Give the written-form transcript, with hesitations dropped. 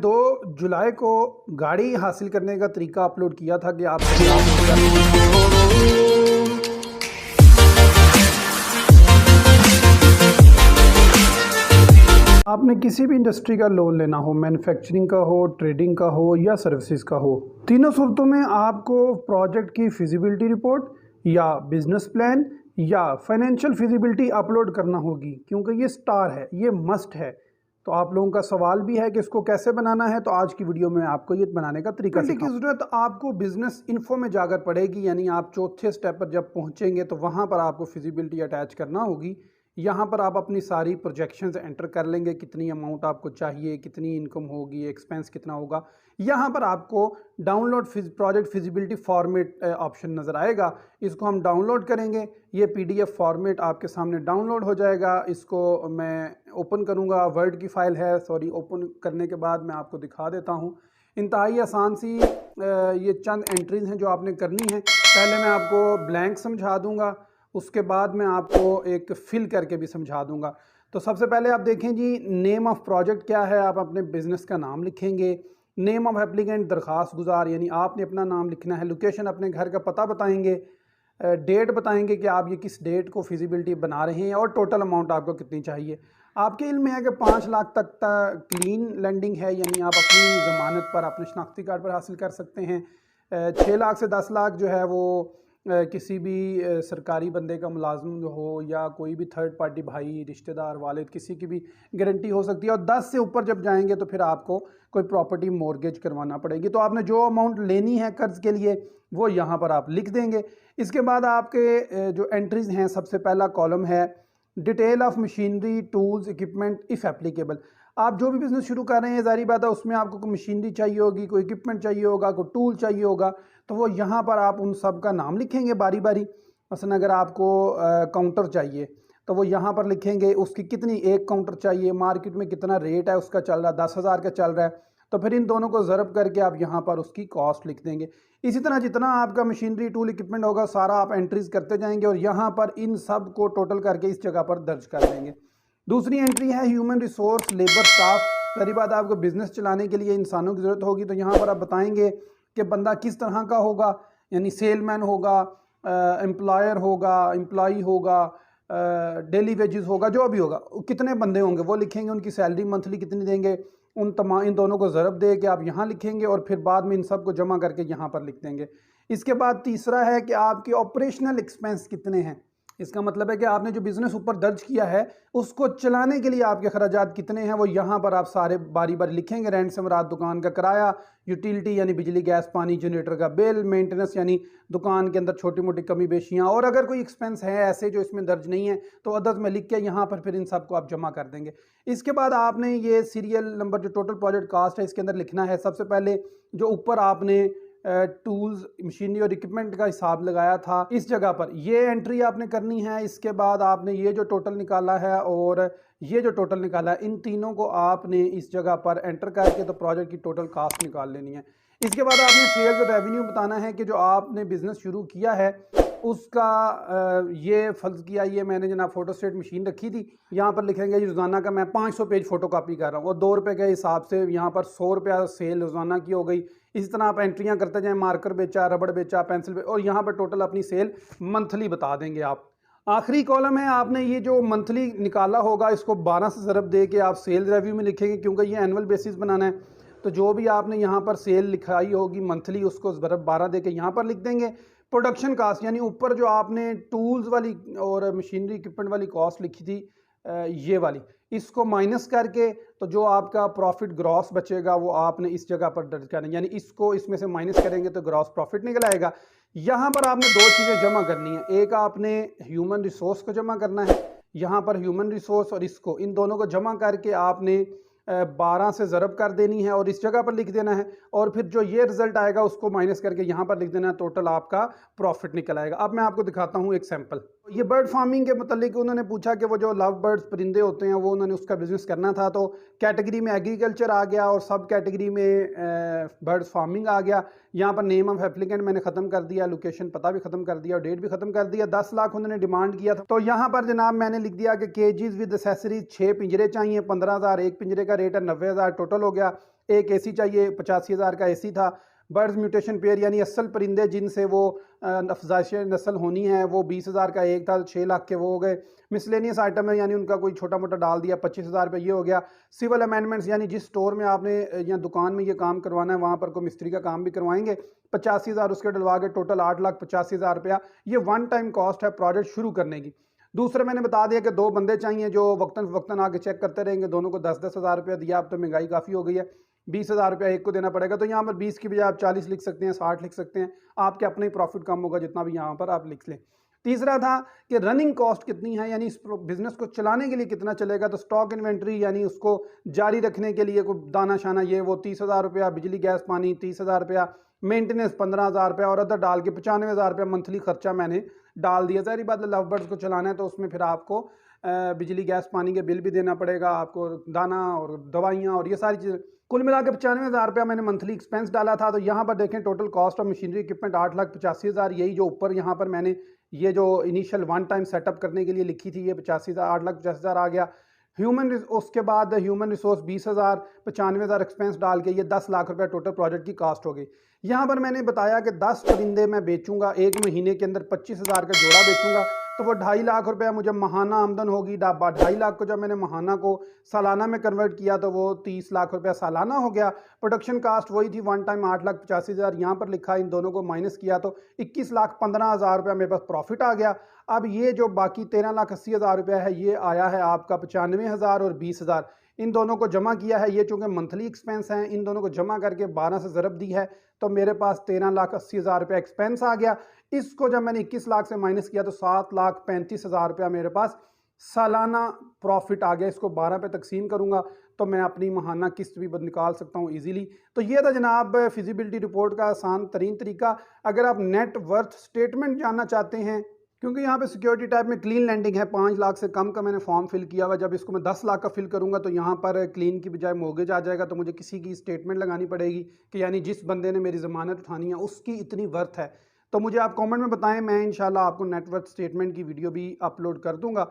2 जुलाई को गाड़ी हासिल करने का तरीका अपलोड किया था कि आप आपने किसी भी इंडस्ट्री का लोन लेना हो, मैन्युफैक्चरिंग का हो, ट्रेडिंग का हो या सर्विसेज का हो, तीनों सूरतों में आपको प्रोजेक्ट की फिजिबिलिटी रिपोर्ट या बिजनेस प्लान या फाइनेंशियल फिजिबिलिटी अपलोड करना होगी, क्योंकि ये स्टार है, ये मस्ट है। तो आप लोगों का सवाल भी है कि इसको कैसे बनाना है, तो आज की वीडियो में आपको ये बनाने का तरीका की ज़रूरत आपको बिजनेस इन्फो में जाकर पड़ेगी। यानी आप चौथे स्टेप पर जब पहुंचेंगे तो वहां पर आपको फिजिबिलिटी अटैच करना होगी। यहाँ पर आप अपनी सारी प्रोजेक्शंस एंटर कर लेंगे, कितनी अमाउंट आपको चाहिए, कितनी इनकम होगी, एक्सपेंस कितना होगा। यहाँ पर आपको download project feasibility format option नज़र आएगा, इसको हम डाउनलोड करेंगे। ये पीडीएफ फॉर्मेट आपके सामने डाउनलोड हो जाएगा। इसको मैं ओपन करूँगा, वर्ड की फ़ाइल है, सॉरी। ओपन करने के बाद मैं आपको दिखा देता हूँ। इंतहाई आसान सी ये चंद एंट्रीज हैं जो आपने करनी है। पहले मैं आपको ब्लैंक समझा दूँगा, उसके बाद मैं आपको एक फिल करके भी समझा दूंगा। तो सबसे पहले आप देखें जी, नेम ऑफ़ प्रोजेक्ट क्या है। आप अपने बिज़नेस का नाम लिखेंगे। नेम ऑफ़ एप्लीकेंट दरख्वास्त गुजार, यानी आपने अपना नाम लिखना है। लोकेशन अपने घर का पता बताएंगे। डेट बताएंगे कि आप ये किस डेट को फिजिबिलिटी बना रहे हैं, और टोटल अमाउंट आपको कितनी चाहिए। आपके इल्म में है कि 5 लाख तक क्लीन लेंडिंग है, यानी आप अपनी ज़मानत पर अपने शनाख्ती कार्ड पर हासिल कर सकते हैं। 6 लाख से 10 लाख जो है वो किसी भी सरकारी बंदे का मुलाजिम हो या कोई भी थर्ड पार्टी भाई, रिश्तेदार, वालिद, किसी की भी गारंटी हो सकती है। और 10 से ऊपर जब जाएंगे तो फिर आपको कोई प्रॉपर्टी मॉर्गेज करवाना पड़ेगी। तो आपने जो अमाउंट लेनी है कर्ज के लिए वो यहाँ पर आप लिख देंगे। इसके बाद आपके जो एंट्रीज हैं, सबसे पहला कॉलम है detail of machinery, tools, equipment if applicable. आप जो भी बिज़नेस शुरू कर रहे हैं, ज़ाहिर बात है उसमें आपको कोई मशीनरी चाहिए होगी, कोई इक्विपमेंट चाहिए होगा, कोई टूल चाहिए होगा। तो वो यहाँ पर आप उन सब का नाम लिखेंगे बारी बारी। मसलन अगर आपको काउंटर चाहिए तो वो यहाँ पर लिखेंगे उसकी कितनी, एक काउंटर चाहिए, मार्केट में कितना रेट है उसका चल रहा है, 10,000 का चल रहा है। तो फिर इन दोनों को ज़रब करके आप यहाँ पर उसकी कॉस्ट लिख देंगे। इसी तरह जितना आपका मशीनरी, टूल, इक्विपमेंट होगा सारा आप एंट्रीज करते जाएंगे और यहाँ पर इन सब को टोटल करके इस जगह पर दर्ज कर देंगे। दूसरी एंट्री है ह्यूमन रिसोर्स, लेबर, स्टाफ। सारी बात, आपको बिजनेस चलाने के लिए इंसानों की ज़रूरत होगी, तो यहाँ पर आप बताएंगे कि बंदा किस तरह का होगा, यानी सेलमैन होगा, एम्प्लॉयर होगा, एम्प्लॉई होगा, डेली वेजेस होगा, जो भी होगा, कितने बंदे होंगे वो लिखेंगे, उनकी सैलरी मंथली कितनी देंगे, इन दोनों को ज़रब दे के आप यहाँ लिखेंगे और फिर बाद में इन सब को जमा करके यहाँ पर लिख देंगे। इसके बाद तीसरा है कि आपके ऑपरेशनल एक्सपेंस कितने हैं। इसका मतलब है कि आपने जो बिज़नेस ऊपर दर्ज किया है उसको चलाने के लिए आपके खर्चात कितने हैं, वो यहाँ पर आप सारे बारी बारी लिखेंगे। रेंट से मुराद दुकान का किराया, यूटिलिटी यानी बिजली, गैस, पानी, जनरेटर का बिल, मेंटेनेंस यानी दुकान के अंदर छोटी मोटी कमी बेशियाँ, और अगर कोई एक्सपेंस है ऐसे जो इसमें दर्ज नहीं है तो अदद में लिख के यहाँ पर फिर इन सब को आप जमा कर देंगे। इसके बाद आपने ये सीरियल नंबर जो टोटल प्रोजेक्ट कास्ट है इसके अंदर लिखना है। सबसे पहले जो ऊपर आपने टूल्स, मशीनरी और इक्विपमेंट का हिसाब लगाया था, इस जगह पर ये एंट्री आपने करनी है। इसके बाद आपने ये जो टोटल निकाला है और ये जो टोटल निकाला है, इन तीनों को आपने इस जगह पर एंटर करके तो प्रोजेक्ट की टोटल कास्ट निकाल लेनी है। इसके बाद आपने सेल्स और रेवेन्यू बताना है कि जो आपने बिज़नेस शुरू किया है उसका ये फ़र्ज़ किया, ये मैंने जनाब फ़ोटोस्टेट मशीन रखी थी, यहाँ पर लिखेंगे रोज़ाना का मैं 500 पेज फ़ोटो कापी कर रहा हूँ, और 2 रुपये के हिसाब से यहाँ पर 100 रुपया सेल रोज़ाना की हो गई। इसी तरह आप एंट्रियाँ करते जाएँ, मार्कर बेचा, रबड़ बेचा, पेंसिल बेचा, और यहाँ पर टोटल अपनी सेल मंथली बता देंगे आप। आखिरी कॉलम है, आपने ये जो मंथली निकाला होगा इसको 12 से ज़रब दे के आप सेल रेव्यू में लिखेंगे, क्योंकि ये एनुअल बेसिस बनाना है। तो जो भी आपने यहाँ पर सेल लिखाई होगी मंथली उसको ज़रब 12 दे के यहाँ पर लिख देंगे। प्रोडक्शन कास्ट यानी ऊपर जो आपने टूल्स वाली और मशीनरी इक्विपमेंट वाली कॉस्ट लिखी थी, ये वाली, इसको माइनस करके तो जो आपका प्रॉफिट ग्रॉस बचेगा वो आपने इस जगह पर दर्ज करना है, यानी इसको इसमें से माइनस करेंगे तो ग्रॉस प्रॉफिट निकल आएगा। यहाँ पर आपने 2 चीज़ें जमा करनी है, एक आपने ह्यूमन रिसोर्स को जमा करना है, यहाँ पर ह्यूमन रिसोर्स और इसको, इन दोनों को जमा करके आपने 12 से ज़रब कर देनी है और इस जगह पर लिख देना है, और फिर जो ये रिजल्ट आएगा उसको माइनस करके यहाँ पर लिख देना है, टोटल आपका प्रॉफिट निकल आएगा। अब मैं आपको दिखाता हूँ एक सैंपल। ये बर्ड फार्मिंग के मुतालिक उन्होंने पूछा कि वो जो लव बर्ड्स परिंदे होते हैं वो उन्होंने उसका बिज़नेस करना था, तो कैटेगरी में एग्रीकल्चर आ गया और सब कैटेगरी में बर्ड्स फार्मिंग आ गया। यहाँ पर नेम ऑफ एप्लीकेंट मैंने ख़त्म कर दिया, लोकेशन पता भी ख़त्म कर दिया और डेट भी ख़त्म कर दिया। 10 लाख उन्होंने डिमांड किया था, तो यहाँ पर जनाब मैंने लिख दिया कि केजीज विद एसेसरीज 6 पिंजरे चाहिए, 15,000 एक पिंजरे का रेट है, 90,000 टोटल हो गया। एक एसी चाहिए, 85,000 का एसी था। बर्ड्स म्यूटेशन पेयर यानी असल परिंदे जिनसे वो अफजाइश नस्ल होनी है वो 20,000 का एक था, 6 लाख के वो हो गए। मिसलेनियस आइटम है यानी उनका कोई छोटा मोटा डाल दिया, 25,000 रुपये ये हो गया। सिविल अमेंडमेंट्स यानी जिस स्टोर में आपने या दुकान में ये काम करवाना है वहाँ पर कोई मिस्त्री का काम भी करवाएंगे, 85,000 उसके डलवा के टोटल 8,85,000 रुपया ये वन टाइम कॉस्ट है प्रोजेक्ट शुरू करने की। दूसरा मैंने बता दिया कि 2 बंदे चाहिए जो वक्तन फ़वक्तन आके चेक करते रहेंगे, दोनों को 10-10 हज़ार रुपया दिया। अब तो महंगाई काफ़ी हो गई है, 20,000 रुपया एक को देना पड़ेगा। तो यहाँ पर 20 की बजाय आप 40 लिख सकते हैं, 60 लिख सकते हैं, आपके अपने ही प्रॉफिट कम होगा जितना भी यहाँ पर आप लिख लें। तीसरा था कि रनिंग कॉस्ट कितनी है, यानी इस बिज़नेस को चलाने के लिए कितना चलेगा। तो स्टॉक इन्वेंट्री यानी उसको जारी रखने के लिए कोई दाना शाना ये वो 30,000 रुपया, बिजली गैस पानी 30,000 रुपया, मेंटेनेंस 15,000 रुपया और अदर डाल के 95,000 रुपया मंथली खर्चा मैंने डाल दिया। सारी बात लव बर्ड्स को चलाना है तो उसमें फिर आपको बिजली गैस पानी के बिल भी देना पड़ेगा, आपको दाना और दवाइयाँ और ये सारी चीज़ें। कुल मिला के 95,000 रुपया मैंने मंथली एक्सपेंस डाला था। तो यहाँ पर देखें total cost of machinery equipment 8,85,000। यही जो ऊपर यहाँ पर मैंने ये जो इनिशियल वन टाइम सेटअप करने के लिए लिखी थी ये 85,000 8,85,000 आ गया। उसके बाद ह्यूमन रिसोर्स 20,000, 95,000 एक्सपेंस डाल के ये 10 लाख रुपया टोटल प्रोजेक्ट की कास्ट हो गई। यहाँ पर मैंने बताया कि 10 परिंदे मैं बेचूंगा, एक महीने के अंदर 25,000 का जोड़ा बेचूंगा तो वो 2.5 लाख रुपया मुझे महाना आमदन होगी। 2.5 लाख को जब मैंने महाना को सालाना में कन्वर्ट किया तो वो 30 लाख रुपया सालाना हो गया। प्रोडक्शन कास्ट वही थी वन टाइम 8,85,000 यहाँ पर लिखा, इन दोनों को माइनस किया तो 21,15,000 रुपया मेरे पास प्रॉफिट आ गया। अब ये जो बाकी 13,80,000 रुपया है ये आया है आपका 95,000 और 20,000, इन दोनों को जमा किया है। ये चूँकि मंथली एक्सपेंस हैं, इन दोनों को जमा करके 12 से ज़रब दी है तो मेरे पास 13,80,000 रुपया एक्सपेंस आ गया। इसको जब मैंने 21 लाख से माइनस किया तो 7,35,000 रुपया मेरे पास सालाना प्रॉफिट आ गया। इसको 12 पे तकसीम करूंगा तो मैं अपनी महाना किस्त भी निकाल सकता हूँ इजीली। तो ये था जनाब फिजिबिलिटी रिपोर्ट का आसान तरीन तरीका। अगर आप नेट वर्थ स्टेटमेंट जानना चाहते हैं, क्योंकि यहाँ पे सिक्योरिटी टाइप में क्लीन लैंडिंग है, 5 लाख से कम का मैंने फॉर्म फिल किया हुआ। जब इसको मैं 10 लाख का फिल करूँगा तो यहाँ पर क्लीन की बजाय मोर्गेज आ जाएगा, तो मुझे किसी की स्टेटमेंट लगानी पड़ेगी कि यानी जिस बंदे ने मेरी ज़मानत उठानी है उसकी इतनी वर्थ है। तो मुझे आप कमेंट में बताएं, मैं इंशाल्लाह आपको नेटवर्थ स्टेटमेंट की वीडियो भी अपलोड कर दूंगा।